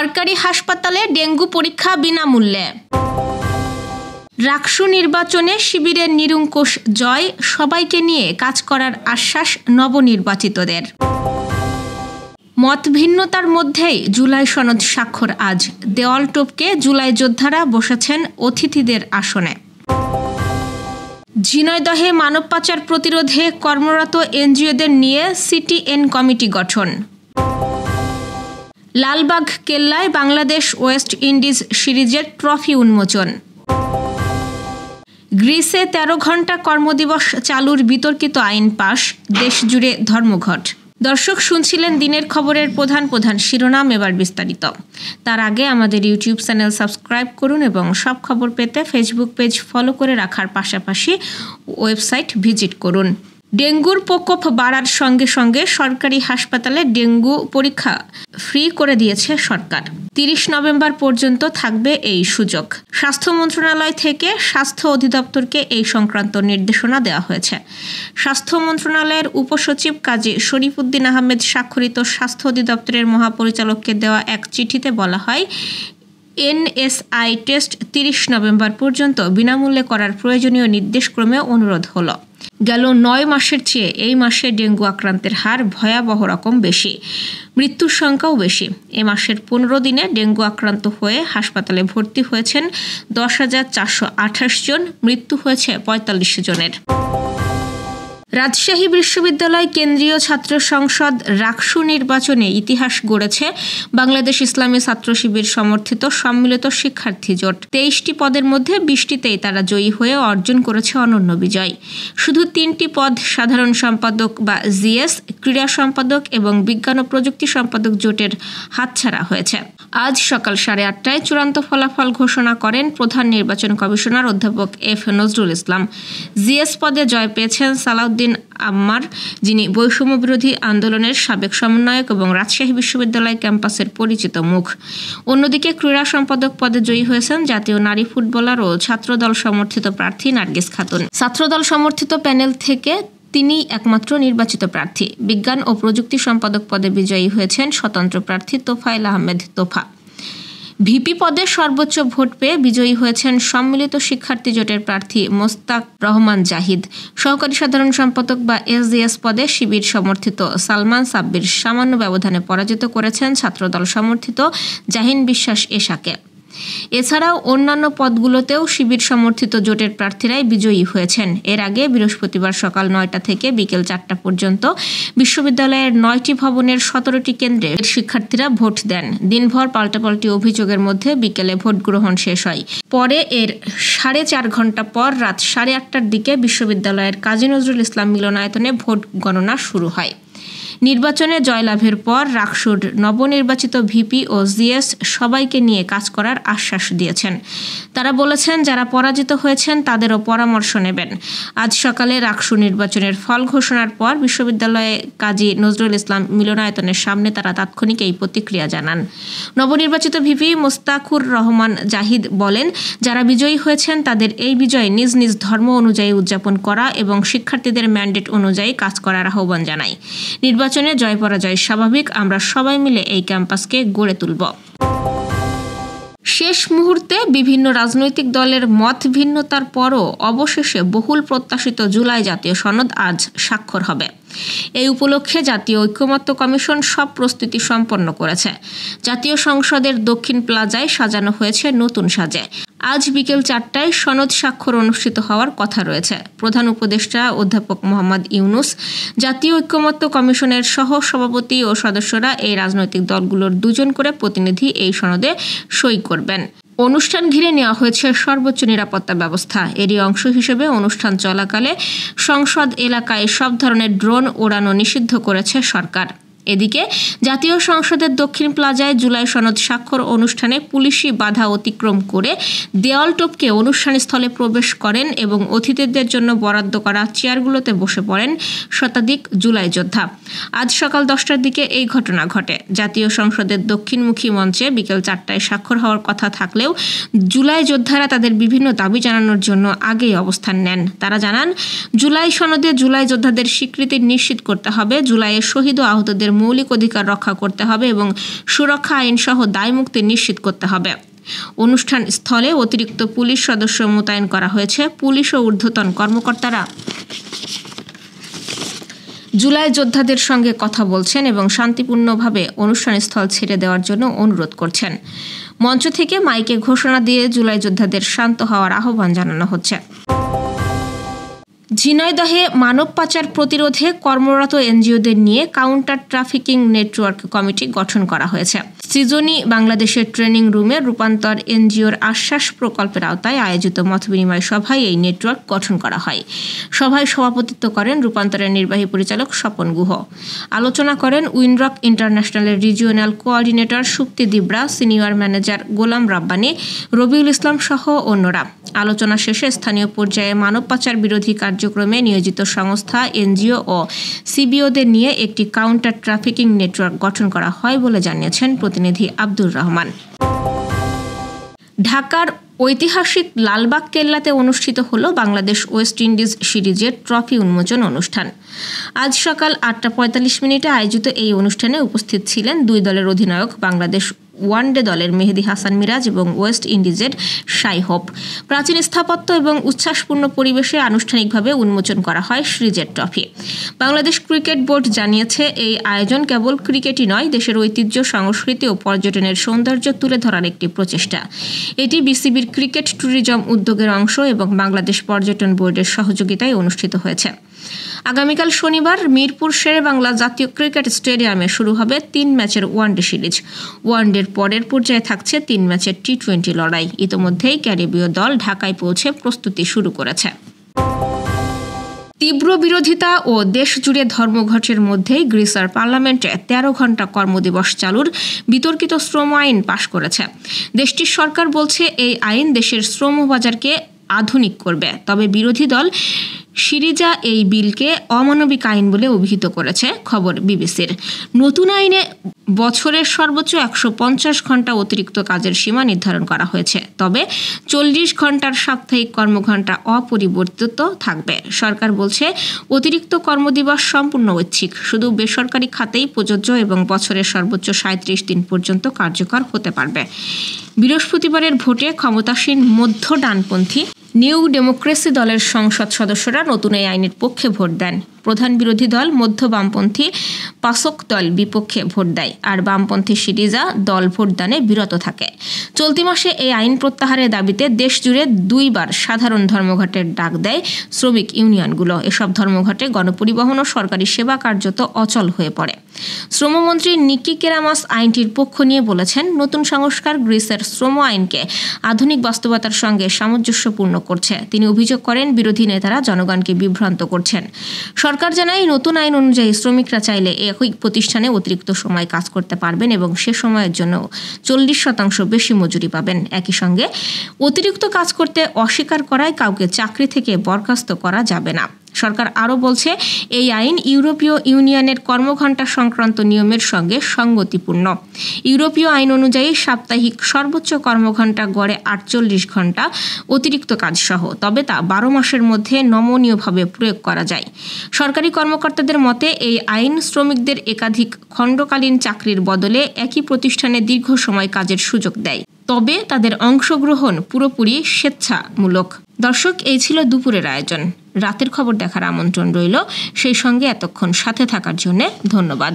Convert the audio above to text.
সরকারি হাসপাতালে ডেঙ্গু পরীক্ষা বিনামূল্যে। রাকসু নির্বাচনে শিবিরের নিরঙ্কুশ জয়, সবাইকে নিয়ে কাজ করার আশ্বাস নবনির্বাচিতদের। মত ভিন্নতার মধ্যেই জুলাই সনদ স্বাক্ষর আজ। দেওয়াল টপকে জুলাই যোদ্ধারা বসেছেন অতিথিদের আসনে। ঝিনাইদহে মানব পাচার প্রতিরোধে কর্মরত এনজিওদের নিয়ে সিটিএন কমিটি গঠন। লালবাগ কেল্লায় বাংলাদেশ ওয়েস্ট ইন্ডিজ সিরিজের ট্রফি উন্মোচন। গ্রিসে 13 ঘণ্টা কর্মদিবস চালুর বিতর্কিত আইন পাশ, দেশজুড়ে ধর্মঘট। দর্শক, শুনছিলেন দিনের খবরের প্রধান শিরোনাম, এবার বিস্তারিত। তার আগে আমাদের ইউটিউব চ্যানেল সাবস্ক্রাইব করুন এবং সব খবর পেতে ফেসবুক পেজ ফলো করে রাখার পাশাপাশি ওয়েবসাইট ভিজিট করুন। ডেঙ্গুর প্রকোপ বাড়ার সঙ্গে সঙ্গে সরকারি হাসপাতালে ডেঙ্গু পরীক্ষা ফ্রি করে দিয়েছে সরকার। 30 নভেম্বর পর্যন্ত থাকবে এই সুযোগ। স্বাস্থ্য মন্ত্রণালয় থেকে স্বাস্থ্য অধিদপ্তরকে এই সংক্রান্ত নির্দেশনা দেওয়া হয়েছে। স্বাস্থ্য মন্ত্রণালয়ের উপসচিব কাজী শরীফুদ্দীন আহমেদ স্বাক্ষরিত স্বাস্থ্য অধিদপ্তরের মহাপরিচালককে দেওয়া এক চিঠিতে বলা হয়, এনএসআই টেস্ট 30 নভেম্বর পর্যন্ত বিনামূল্যে করার প্রয়োজনীয় নির্দেশক্রমে অনুরোধ হলো। গেল 9 মাসের চেয়ে এই মাসে ডেঙ্গু আক্রান্তের হার ভয়াবহ রকম বেশি, মৃত্যুর সংখ্যাও বেশি। এ মাসের 15 দিনে ডেঙ্গু আক্রান্ত হয়ে হাসপাতালে ভর্তি হয়েছেন 10,428 জন, মৃত্যু হয়েছে 45 জনের। রাজশাহী বিশ্ববিদ্যালয় কেন্দ্রীয় ছাত্র সংসদ রাকসু নির্বাচনে ইতিহাস গড়েছে বাংলাদেশ ইসলামী ছাত্র শিবির সমর্থিত সম্মিলিত শিক্ষার্থী জোট। 23টি পদের মধ্যে 20টিতেই তারা জয়ী হয়ে অর্জন করেছে অনন্য বিজয়। শুধু 3টি পদ সাধারণ সম্পাদক বা জিএস, ক্রীড়া সম্পাদক এবং বিজ্ঞান ও প্রযুক্তি সম্পাদক জোটের হাতছাড়া হয়েছে। আজ সকাল 8:30টায় চূড়ান্ত ফলাফল ঘোষণা করেন প্রধান নির্বাচন কমিশনার অধ্যাপক এফ নজরুল ইসলাম। জিএস পদে জয় পেয়েছেন সালাউদ্দিন আম্মার, যিনি বৈষম্য বিরোধী আন্দোলনের সাবেক সমন্বয়ক এবং রাজশাহী বিশ্ববিদ্যালয় ক্যাম্পাসের পরিচিত মুখ। অন্যদিকে ক্রীড়া সম্পাদক পদে জয়ী হয়েছেন জাতীয় নারী ফুটবলার ও ছাত্রদল সমর্থিত প্রার্থী নার্গিস খাতুন। ছাত্রদল সমর্থিত প্যানেল থেকে তিনি একমাত্র নির্বাচিত প্রার্থী। বিজ্ঞান ও প্রযুক্তি সম্পাদক পদে বিজয়ী হয়েছেন স্বতন্ত্র প্রার্থী তোফায়েল আহমেদ তোফা। ভিপি পদে সর্বোচ্চ ভোট পেয়ে বিজয়ী হয়েছেন সম্মিলিত শিক্ষার্থী জোটের প্রার্থী মোস্তাক রহমান জাহিদ। সহকারী সাধারণ সম্পাদক বা এসডিএস পদে শিবির সমর্থিত সালমান সাব্বির সামান্য ব্যবধানে পরাজিত করেছেন ছাত্রদল সমর্থিত জাহিন বিশ্বাস এশাকে। এছাড়াও অন্যান্য পদগুলোতেও শিবির সমর্থিত জোটের প্রার্থীরাই বিজয়ী হয়েছেন। এর আগে বৃহস্পতিবার সকাল 9টা থেকে বিকেল 4টা পর্যন্ত বিশ্ববিদ্যালয়ের 9টি ভবনের 17টি কেন্দ্রে শিক্ষার্থীরা ভোট দেন। দিনভর পাল্টাপাল্টি অভিযোগের মধ্যে বিকেলে ভোট গ্রহণ শেষ হয়। পরে এর 4.5 ঘণ্টা পর রাত 8:30টার দিকে বিশ্ববিদ্যালয়ের কাজী নজরুল ইসলাম মিলনায়তনে ভোট গণনা শুরু হয়। নির্বাচনে জয়লাভের পর রাকসুর নবনির্বাচিত ভিপি ও জিএস সবাইকে নিয়ে কাজ করার আশ্বাস দিয়েছেন। তারা বলেছেন, যারা পরাজিত হয়েছেন তাদেরও পরামর্শ নেবেন। আজ সকালে রাকসু নির্বাচনের ফল ঘোষণার পর বিশ্ববিদ্যালয়ে কাজী নজরুল ইসলাম মিলনায়তনের সামনে তারা তাৎক্ষণিক এই প্রতিক্রিয়া জানান। নবনির্বাচিত ভিপি মোস্তাকুর রহমান জাহিদ বলেন, যারা বিজয়ী হয়েছেন তাদের এই বিজয় নিজ নিজ ধর্ম অনুযায়ী উদযাপন করা এবং শিক্ষার্থীদের ম্যান্ডেট অনুযায়ী কাজ করার আহ্বান জানায়। নির্বাচনে জয় পরাজয় স্বাভাবিক, আমরা সবাই মিলে এই ক্যাম্পাসকে গড়ে তুলব। শেষ মুহূর্তে বিভিন্ন রাজনৈতিক দলের মত ভিন্নতার পরও অবশেষে বহুল প্রত্যাশিত জুলাই জাতীয় সনদ আজ স্বাক্ষর হবে। এই উপলক্ষে জাতীয় ঐক্যমত্য কমিশন সব প্রস্তুতি সম্পন্ন করেছে। জাতীয় সংসদের দক্ষিণ প্লাজায় সাজানো হয়েছে নতুন সাজে। আজ বিকেল 4টায় সনদ স্বাক্ষর অনুষ্ঠিত হওয়ার কথা রয়েছে। প্রধান উপদেষ্টা অধ্যাপক মোহাম্মদ ইউনুস, জাতীয় ঐক্যমত্য কমিশনের সহ সভাপতি ও সদস্যরা এই রাজনৈতিক দলগুলোর 2 জন করে প্রতিনিধি এই সনদে সই করবেন। অনুষ্ঠান ঘিরে নেওয়া হয়েছে সর্বোচ্চ নিরাপত্তা ব্যবস্থা। এরই অংশ হিসেবে অনুষ্ঠান চলাকালে সংসদ এলাকায় সব ধরনের ড্রোন ওড়ানো নিষিদ্ধ করেছে সরকার। এদিকে জাতীয় সংসদের দক্ষিণ প্লাজায় জুলাই সনদ স্বাক্ষর অনুষ্ঠানে পুলিশি বাধা অতিক্রম করে দেওয়াল টপকে অনুষ্ঠানস্থলে প্রবেশ করেন এবং অতিথিদের জন্য বরাদ্দ করা চেয়ারগুলোতে বসে পড়েন শতাধিক জুলাই যোদ্ধা। আজ সকাল 10টার দিকে এই ঘটনা ঘটে। জাতীয় সংসদের দক্ষিণমুখী মঞ্চে বিকেল 4টায় স্বাক্ষর হওয়ার কথা থাকলেও জুলাই যোদ্ধারা তাদের বিভিন্ন দাবি জানানোর জন্য আগেই অবস্থান নেন। তারা জানান, জুলাই সনদে জুলাই যোদ্ধাদের স্বীকৃতি নিশ্চিত করতে হবে, জুলাইয়ে শহীদ ও আহতদের মৌলিক অধিকার রক্ষা করতে হবে এবং সুরক্ষা আইন সহ দায়মুক্তি নিশ্চিত করতে হবে। অনুষ্ঠান স্থলে অতিরিক্ত পুলিশ সদস্য মোতায়েন করা হয়েছে। পুলিশ ও ঊর্ধ্বতন কর্মকর্তারা জুলাই যোদ্ধাদের সঙ্গে কথা বলছেন এবং শান্তিপূর্ণভাবে অনুষ্ঠান স্থল ছেড়ে দেওয়ার জন্য অনুরোধ করছেন। মঞ্চ থেকে মাইকে ঘোষণা দিয়ে জুলাই যোদ্ধাদের শান্ত হওয়ার আহ্বান জানানো হচ্ছে। ঝিনাইদহে মানব পাচার প্রতিরোধে কর্মরত এনজিওদের নিয়ে কাউন্টার ট্রাফিকিং নেটওয়ার্ক কমিটি গঠন করা হয়েছে। সৃজনী বাংলাদেশের ট্রেনিং রুমে রূপান্তর এনজিওর আশ্বাস প্রকল্পের আওতায় আয়োজিত মতবিনিময় সভায় এই নেটওয়ার্ক গঠন করা হয়। সভায় সভাপতিত্ব করেন রূপান্তরের নির্বাহী পরিচালক স্বপন গুহ। আলোচনা করেন উইনরক ইন্টারন্যাশনালের regional coordinator Supti Dibra, senior manager Golam Rabbani, Rabiul Islam সহ অন্যরা। আলোচনা শেষে স্থানীয় পর্যায়ে মানব পাচার বিরোধী কার্যক্রমে নিয়োজিত সংস্থা, এনজিও ও সিবিওদের নিয়ে একটি কাউন্টার ট্রাফিকিং নেটওয়ার্ক গঠন করা হয় বলে জানিয়েছেন প্রতিনিধি আব্দুর রহমান। ঢাকার ঐতিহাসিক লালবাগ কেল্লাতে অনুষ্ঠিত হলো বাংলাদেশ ওয়েস্ট ইন্ডিজ সিরিজের ট্রফি উন্মোচন অনুষ্ঠান। আজ সকাল 8:45 আয়োজিত এই অনুষ্ঠানে উপস্থিত ছিলেন দুই দলের অধিনায়ক, বাংলাদেশ ওয়ানডে দলের মেহেদী হাসান মিরাজ এবং ওয়েস্ট ইন্ডিজের শাই হোপ। প্রাচীন স্থাপত্য এবং উচ্ছ্বাসপূর্ণ পরিবেশে আনুষ্ঠানিকভাবে উন্মোচন করা হয় সিরিজের ট্রফি। বাংলাদেশ ক্রিকেট বোর্ড জানিয়েছে, এই আয়োজন কেবল ক্রিকেটই নয়, দেশের ঐতিহ্য, সংস্কৃতি ও পর্যটনের সৌন্দর্য তুলে ধরার একটি প্রচেষ্টা। এটি বিসিবির ক্রিকেট ট্যুরিজম উদ্যোগের অংশ এবং বাংলাদেশ পর্যটন বোর্ডের সহযোগিতায় অনুষ্ঠিত হয়েছে। আগামীকাল শনিবার মিরপুর শেরেবাংলা জাতীয় ক্রিকেট স্টেডিয়ামে শুরু হবে 3 ম্যাচের ওয়ানডে সিরিজ। ওয়ানডের পরের পর্যায়ে থাকছে 3 ম্যাচের টি-20 লড়াই। ইতোমধ্যেই ক্যারিবীয় দল ঢাকায় পৌঁছে প্রস্তুতি শুরু করেছে। তীব্র বিরোধিতা ও দেশজুড়ে ধর্মঘটের মধ্যেই গ্রিসের পার্লামেন্টে 13 ঘণ্টা কর্মদিবস চালুর বিতর্কিত শ্রম আইন পাশ করেছে। দেশটির সরকার বলছে, এই আইন দেশের শ্রম বাজারকে আধুনিক করবে। তবে বিরোধী দল সিরিজা এই বিলকে অমানবিক আইন বলে অভিহিত করেছে। খবর বিবিসির। নতুন আইনে বছরের সর্বোচ্চ 150 ঘণ্টা অতিরিক্ত কাজের সীমা নির্ধারণ করা হয়েছে। তবে 40 ঘণ্টার সাপ্তাহিক কর্মঘণ্টা অপরিবর্তিত থাকবে। সরকার বলছে, অতিরিক্ত কর্মদিবস সম্পূর্ণ ঐচ্ছিক, শুধু বেসরকারি খাতেই প্রযোজ্য এবং বছরের সর্বোচ্চ 37 দিন পর্যন্ত কার্যকর হতে পারবে। বৃহস্পতিবারের ভোটে ক্ষমতাসীন মধ্য ডানপন্থী নিউ ডেমোক্রেসি দলের সংসদ সদস্যরা নতুন এই আইনের পক্ষে ভোট দেন। প্রধান বিরোধী দল মধ্য বামপন্থী পাসক দল বিপক্ষে ভোট দেয়, আর বামপন্থী সিরিজা দল ভোটদানে বিরত থাকে। চলতি মাসে এই আইন প্রত্যাহারের দাবিতে দেশজুড়ে 2 বার সাধারণ ধর্মঘটের ডাক দেয় শ্রমিক ইউনিয়নগুলো। এসব ধর্মঘটে গণপরিবহন ও সরকারি সেবা কার্যত অচল হয়ে পড়ে। শ্রমমন্ত্রী নিকি কেরামাস আইনটির পক্ষ নিয়ে বলেছেন, নতুন সংস্কার গ্রিসের শ্রম আইনকে আধুনিক বাস্তবতার সঙ্গে সামঞ্জস্যপূর্ণ করছে। তিনি অভিযোগ করেন, বিরোধী নেতারা জনগণকে বিভ্রান্ত করছেন। সরকার জানায়, নতুন আইন অনুযায়ী শ্রমিকরা চাইলে একই প্রতিষ্ঠানে অতিরিক্ত সময় কাজ করতে পারবেন এবং সে সময়ের জন্য 40% বেশি মজুরি পাবেন। একই সঙ্গে অতিরিক্ত কাজ করতে অস্বীকার করায় কাউকে চাকরি থেকে বরখাস্ত করা যাবে না। সরকার আরও বলছে, এই আইন ইউরোপীয় ইউনিয়নের কর্মঘণ্টা সংক্রান্ত নিয়মের সঙ্গে সঙ্গতিপূর্ণ। ইউরোপীয় আইন অনুযায়ী সাপ্তাহিক সর্বোচ্চ কর্মঘণ্টা গড়ে 48 ঘণ্টা অতিরিক্ত কাজ সহ, তবে তা 12 মাসের মধ্যে নমনীয়ভাবে প্রয়োগ করা যায়। সরকারি কর্মকর্তাদের মতে, এই আইন শ্রমিকদের একাধিক খণ্ডকালীন চাকরির বদলে একই প্রতিষ্ঠানে দীর্ঘ সময় কাজের সুযোগ দেয়, তবে তাদের অংশগ্রহণ পুরোপুরি স্বেচ্ছামূলক। দর্শক, এই ছিল দুপুরের আয়োজন। রাতের খবর দেখার আমন্ত্রণ রইল। সেই সঙ্গে এতক্ষণ সাথে থাকার জন্য ধন্যবাদ।